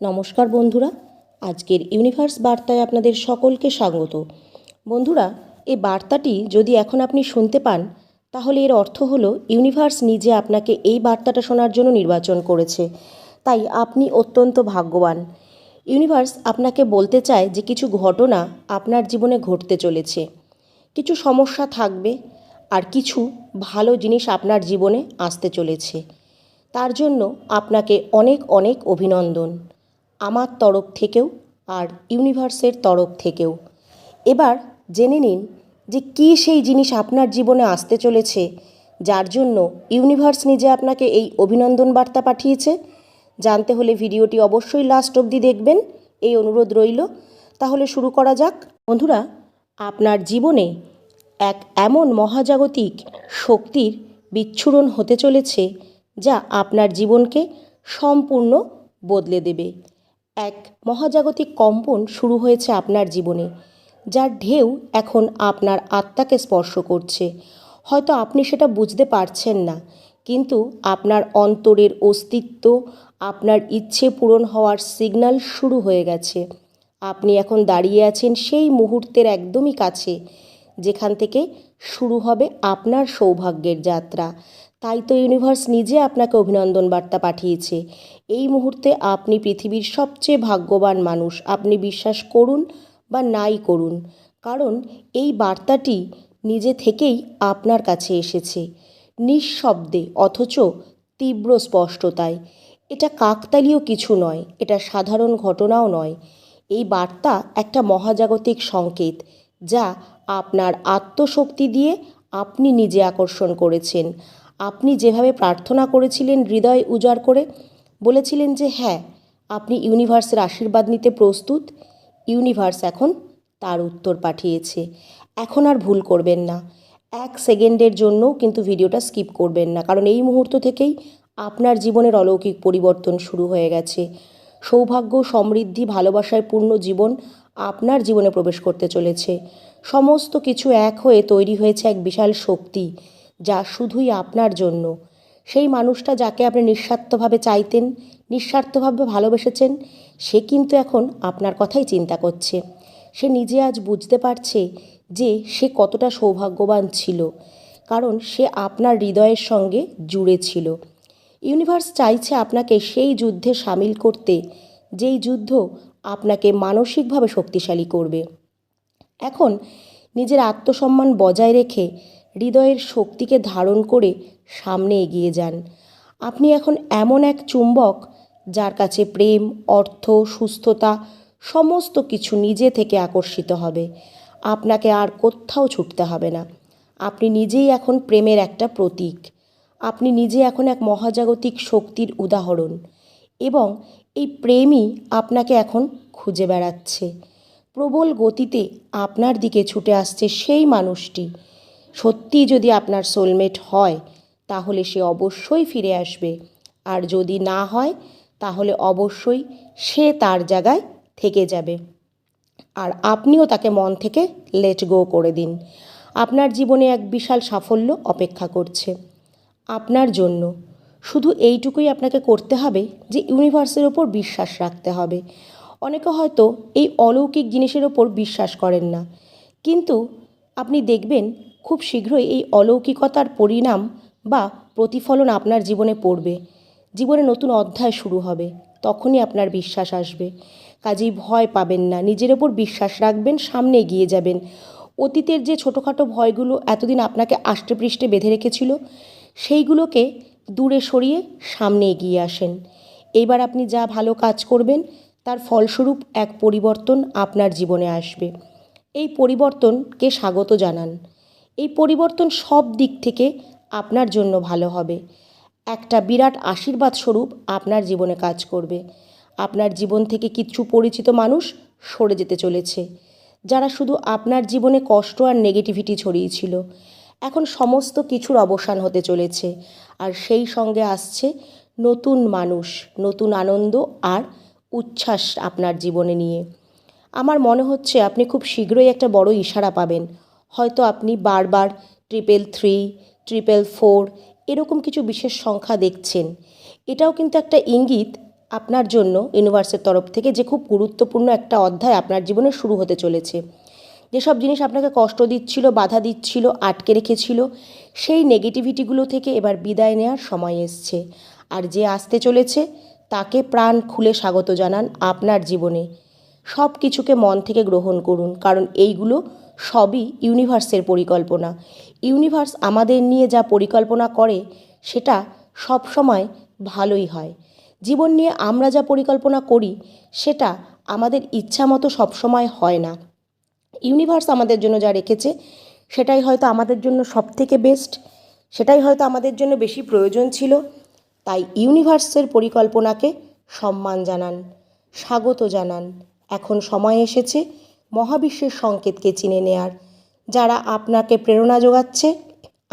নমস্কার বন্ধুরা, আজকের ইউনিভার্স বার্তায় আপনাদের সকলকে স্বাগত। বন্ধুরা, এই বার্তাটি যদি এখন আপনি শুনতে পান, তাহলে এর অর্থ হলো ইউনিভার্স নিজে আপনাকে এই বার্তাটা শোনার জন্য নির্বাচন করেছে। তাই আপনি অত্যন্ত ভাগ্যবান। ইউনিভার্স আপনাকে বলতে চায় যে কিছু ঘটনা আপনার জীবনে ঘটতে চলেছে, কিছু সমস্যা থাকবে, আর কিছু ভালো জিনিস আপনার জীবনে আসতে চলেছে। তার জন্য আপনাকে অনেক অনেক অভিনন্দন আমার তরফ থেকেও আর ইউনিভার্সের তরফ থেকেও। এবার জেনে নিন যে কী সেই জিনিস আপনার জীবনে আসতে চলেছে, যার জন্য ইউনিভার্স নিজে আপনাকে এই অভিনন্দন বার্তা পাঠিয়েছে। জানতে হলে ভিডিওটি অবশ্যই লাস্ট অবধি দেখবেন, এই অনুরোধ রইল। তাহলে শুরু করা যাক। বন্ধুরা, আপনার জীবনে এক এমন মহাজাগতিক শক্তির বিচ্ছুরণ হতে চলেছে যা আপনার জীবনকে সম্পূর্ণ বদলে দেবে। এক মহাজাগতিক কম্পন শুরু হয়েছে আপনার জীবনে, যার ঢেউ এখন আপনার আত্মাকে স্পর্শ করছে। হয়তো আপনি সেটা বুঝতে পারছেন না, কিন্তু আপনার অন্তরের অস্তিত্ব, আপনার ইচ্ছে পূরণ হওয়ার সিগন্যাল শুরু হয়ে গেছে। আপনি এখন দাঁড়িয়ে আছেন সেই মুহূর্তের একদমই কাছে, যেখান থেকে শুরু হবে আপনার সৌভাগ্যের যাত্রা। তাই তো ইউনিভার্স নিজে আপনাকে অভিনন্দন বার্তা পাঠিয়েছে। এই মুহূর্তে আপনি পৃথিবীর সবচেয়ে ভাগ্যবান মানুষ, আপনি বিশ্বাস করুন বা নাই করুন, কারণ এই বার্তাটি নিজে থেকেই আপনার কাছে এসেছে, নিঃশব্দে অথচ তীব্র স্পষ্টতায়। এটা কাকতালীয় কিছু নয়, এটা সাধারণ ঘটনাও নয়। এই বার্তা একটা মহাজাগতিক সংকেত, যা আপনার আত্মশক্তি দিয়ে আপনি নিজে আকর্ষণ করেছেন। আপনি যেভাবে প্রার্থনা করেছিলেন, হৃদয় উজাড় করে বলেছিলেন যে হ্যাঁ, আপনি ইউনিভার্সের আশীর্বাদ নিতে প্রস্তুত, ইউনিভার্স এখন তার উত্তর পাঠিয়েছে। এখন আর ভুল করবেন না, এক সেকেন্ডের জন্যও কিন্তু ভিডিওটা স্কিপ করবেন না, কারণ এই মুহূর্ত থেকেই আপনার জীবনের অলৌকিক পরিবর্তন শুরু হয়ে গেছে। সৌভাগ্য, সমৃদ্ধি, ভালোবাসায় পূর্ণ জীবন আপনার জীবনে প্রবেশ করতে চলেছে। সমস্ত কিছু এক হয়ে তৈরি হয়েছে এক বিশাল শক্তি, যা শুধুই আপনার জন্য। সেই মানুষটা যাকে আপনি নিঃস্বার্থভাবে চাইতেন, নিঃস্বার্থভাবে ভালোবেসেছেন, সে কিন্তু এখন আপনার কথাই চিন্তা করছে। সে নিজে আজ বুঝতে পারছে যে সে কতটা সৌভাগ্যবান ছিল, কারণ সে আপনার হৃদয়ের সঙ্গে জুড়ে ছিল। ইউনিভার্স চাইছে আপনাকে সেই যুদ্ধে সামিল করতে, যেই যুদ্ধ আপনাকে মানসিকভাবে শক্তিশালী করবে। এখন নিজের আত্মসম্মান বজায় রেখে হৃদয়ের শক্তিকে ধারণ করে সামনে এগিয়ে যান। আপনি এখন এমন এক চুম্বক, যার কাছে প্রেম, অর্থ, সুস্থতা সমস্ত কিছু নিজে থেকে আকর্ষিত হবে। আপনাকে আর কোথাও ছুটতে হবে না। আপনি নিজেই এখন প্রেমের একটা প্রতীক। আপনি নিজে এখন এক মহাজাগতিক শক্তির উদাহরণ, এবং এই প্রেমই আপনাকে এখন খুঁজে বেড়াচ্ছে। প্রবল গতিতে আপনার দিকে ছুটে আসছে সেই মানুষটি। সত্যি যদি আপনার সোলমেট হয়, তাহলে সে অবশ্যই ফিরে আসবে, আর যদি না হয়, তাহলে অবশ্যই সে তার জায়গায় থেকে যাবে, আর আপনিও তাকে মন থেকে লেট গো করে দিন। আপনার জীবনে এক বিশাল সাফল্য অপেক্ষা করছে আপনার জন্য। শুধু এইটুকুই আপনাকে করতে হবে যে ইউনিভার্সের ওপর বিশ্বাস রাখতে হবে। অনেকে হয়তো এই অলৌকিক জিনিসের ওপর বিশ্বাস করেন না, কিন্তু আপনি দেখবেন খুব শীঘ্রই এই অলৌকিকতার পরিণাম বা প্রতিফলন আপনার জীবনে পড়বে। জীবনে নতুন অধ্যায় শুরু হবে, তখনই আপনার বিশ্বাস আসবে। কাজেই ভয় পাবেন না, নিজের ওপর বিশ্বাস রাখবেন, সামনে এগিয়ে যাবেন। অতীতের যে ছোটোখাটো ভয়গুলো এতদিন আপনাকে আষ্টেপৃষ্ঠে বেঁধে রেখেছিল, সেইগুলোকে দূরে সরিয়ে সামনে এগিয়ে আসেন। এইবার আপনি যা ভালো কাজ করবেন, তার ফলস্বরূপ এক পরিবর্তন আপনার জীবনে আসবে। এই পরিবর্তনকে স্বাগত জানান। এই পরিবর্তন সব দিক থেকে আপনার জন্য ভালো হবে। একটা বিরাট আশীর্বাদ স্বরূপ আপনার জীবনে কাজ করবে। আপনার জীবন থেকে কিছু পরিচিত মানুষ সরে যেতে চলেছে, যারা শুধু আপনার জীবনে কষ্ট আর নেগেটিভিটি ছড়িয়েছিল। এখন সমস্ত কিছুর অবসান হতে চলেছে, আর সেই সঙ্গে আসছে নতুন মানুষ, নতুন আনন্দ আর উচ্ছ্বাস আপনার জীবনে নিয়ে। আমার মনে হচ্ছে আপনি খুব শীঘ্রই একটা বড় ইশারা পাবেন। হয়তো আপনি বারবার 333, 444 এরকম কিছু বিশেষ সংখ্যা দেখছেন। এটাও কিন্তু একটা ইঙ্গিত আপনার জন্য ইউনিভার্সের তরফ থেকে যে খুব গুরুত্বপূর্ণ একটা অধ্যায় আপনার জীবনে শুরু হতে চলেছে। যেসব জিনিস আপনাকে কষ্ট দিচ্ছিল, বাধা দিচ্ছিল, আটকে রেখেছিল, সেই নেগেটিভিটিগুলো থেকে এবার বিদায় নেওয়ার সময় এসছে। আর যে আসতে চলেছে তাকে প্রাণ খুলে স্বাগত জানান আপনার জীবনে। সব কিছুকে মন থেকে গ্রহণ করুন, কারণ এইগুলো সবই ইউনিভার্সের পরিকল্পনা। ইউনিভার্স আমাদের নিয়ে যা পরিকল্পনা করে সেটা সব সময় ভালোই হয়। জীবন নিয়ে আমরা যা পরিকল্পনা করি সেটা আমাদের ইচ্ছা মতো সবসময় হয় না। ইউনিভার্স আমাদের জন্য যা রেখেছে সেটাই হয়তো আমাদের জন্য সবথেকে বেস্ট, সেটাই হয়তো আমাদের জন্য বেশি প্রয়োজন ছিল। তাই ইউনিভার্সের পরিকল্পনাকে সম্মান জানান, স্বাগত জানান। এখন সময় এসেছে মহাবিশ্বের সংকেতকে চিনে নেয়ার। যারা আপনাকে প্রেরণা যোগাচ্ছে,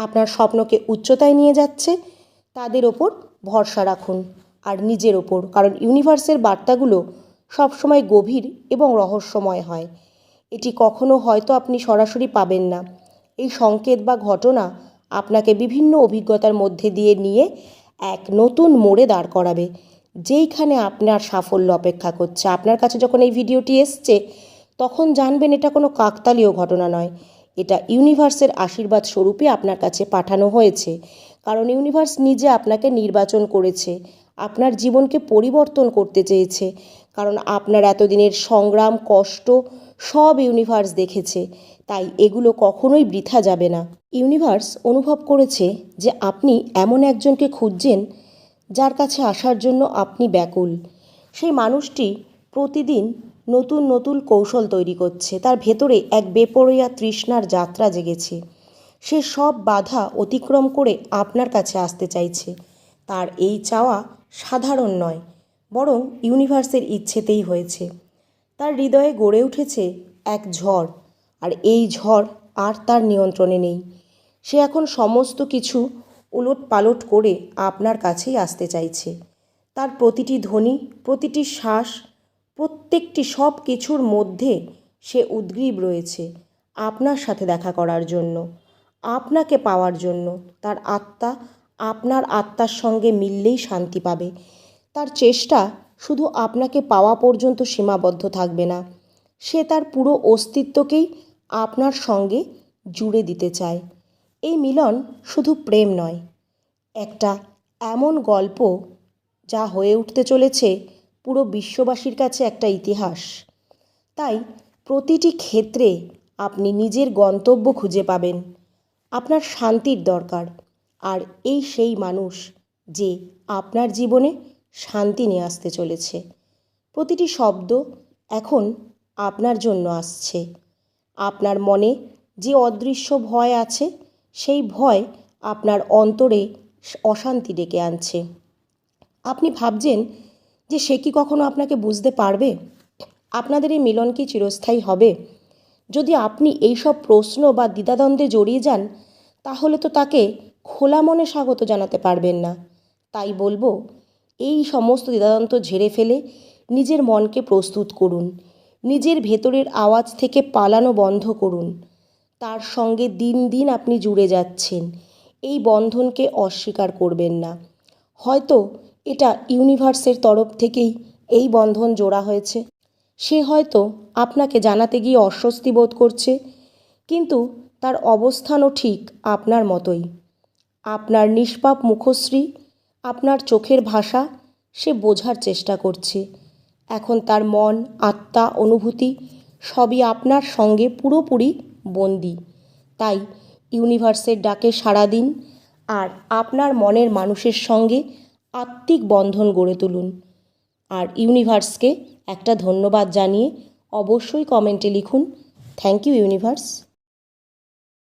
আপনার স্বপ্নকে উচ্চতায় নিয়ে যাচ্ছে, তাদের ওপর ভরসা রাখুন আর নিজের ওপর, কারণ ইউনিভার্সের বার্তাগুলো সবসময় গভীর এবং রহস্যময় হয়। এটি কখনো হয়তো আপনি সরাসরি পাবেন না। এই সংকেত বা ঘটনা আপনাকে বিভিন্ন অভিজ্ঞতার মধ্যে দিয়ে নিয়ে এক নতুন মোড়ে দাঁড় করাবে, যেইখানে আপনার সাফল্য অপেক্ষা করছে। আপনার কাছে যখন এই ভিডিওটি এসছে তখন জানবেন এটা কোনো কাকতালীয় ঘটনা নয়, এটা ইউনিভার্সের আশীর্বাদ স্বরূপে আপনার কাছে পাঠানো হয়েছে। কারণ ইউনিভার্স নিজে আপনাকে নির্বাচন করেছে, আপনার জীবনকে পরিবর্তন করতে চেয়েছে। কারণ আপনার এতদিনের সংগ্রাম, কষ্ট সব ইউনিভার্স দেখেছে, তাই এগুলো কখনোই বৃথা যাবে না। ইউনিভার্স অনুভব করেছে যে আপনি এমন একজনকে খুঁজছেন যার কাছে আসার জন্য আপনি ব্যাকুল। সেই মানুষটি প্রতিদিন নতুন নতুন কৌশল তৈরি করছে, তার ভেতরে এক বেপরোয়া তৃষ্ণার যাত্রা জেগেছে। সে সব বাধা অতিক্রম করে আপনার কাছে আসতে চাইছে। তার এই চাওয়া সাধারণ নয়, বরং ইউনিভার্সের ইচ্ছেতেই হয়েছে। তার হৃদয়ে গড়ে উঠেছে এক ঝড়, আর এই ঝড় আর তার নিয়ন্ত্রণে নেই। সে এখন সমস্ত কিছু উলটপালট করে আপনার কাছেই আসতে চাইছে। তার প্রতিটি ধ্বনি, প্রতিটি শ্বাস, প্রত্যেকটি সব কিছুর মধ্যে সে উদ্গ্রীব রয়েছে আপনার সাথে দেখা করার জন্য, আপনাকে পাওয়ার জন্য। তার আত্মা আপনার আত্মার সঙ্গে মিললেই শান্তি পাবে। তার চেষ্টা শুধু আপনাকে পাওয়া পর্যন্ত সীমাবদ্ধ থাকবে না, সে তার পুরো অস্তিত্বকেই আপনার সঙ্গে জুড়ে দিতে চায়। এই মিলন শুধু প্রেম নয়, একটা এমন গল্প যা হয়ে উঠতে চলেছে পুরো বিশ্ববাসীর কাছে একটা ইতিহাস। তাই প্রতিটি ক্ষেত্রে আপনি নিজের গন্তব্য খুঁজে পাবেন। আপনার শান্তির দরকার, আর এই সেই মানুষ যে আপনার জীবনে শান্তি নিয়ে আসতে চলেছে। প্রতিটি শব্দ এখন আপনার জন্য আসছে। আপনার মনে যে অদৃশ্য ভয় আছে, সেই ভয় আপনার অন্তরে অশান্তি ডেকে আনছে। আপনি ভাবছেন যে সে কি কখনো আপনাকে বুঝতে পারবে? আপনাদের এই মিলন কি চিরস্থায়ী হবে? যদি আপনি এইসব প্রশ্ন বা দ্বিধাদ্বন্দ্বে জড়িয়ে যান, তাহলে তো তাকে খোলা মনে স্বাগত জানাতে পারবেন না। তাই বলবো, এই সমস্ত দ্বিধাদ্বন্দ্ব ঝেড়ে ফেলে নিজের মনকে প্রস্তুত করুন। নিজের ভেতরের আওয়াজ থেকে পালানো বন্ধ করুন। তার সঙ্গে দিন দিন আপনি জুড়ে যাচ্ছেন, এই বন্ধনকে অস্বীকার করবেন না। হয়তো এটা ইউনিভার্সের তরফ থেকেই এই বন্ধন জোড়া হয়েছে। সে হয়তো আপনাকে জানাতে গিয়ে অস্বস্তি বোধ করছে, কিন্তু তার অবস্থানও ঠিক আপনার মতোই। আপনার নিষ্পাপ মুখশ্রী, আপনার চোখের ভাষা সে বোঝার চেষ্টা করছে। এখন তার মন, আত্মা, অনুভূতি সবই আপনার সঙ্গে পুরোপুরি বন্দী। তাই ইউনিভার্সের ডাকে সাড়া দিন আর আপনার মনের মানুষের সঙ্গে আত্মিক বন্ধন গড়ে তুলুন। আর ইউনিভার্সকে একটা ধন্যবাদ জানিয়ে অবশ্যই কমেন্টে লিখুন, থ্যাংক ইউ ইউনিভার্স।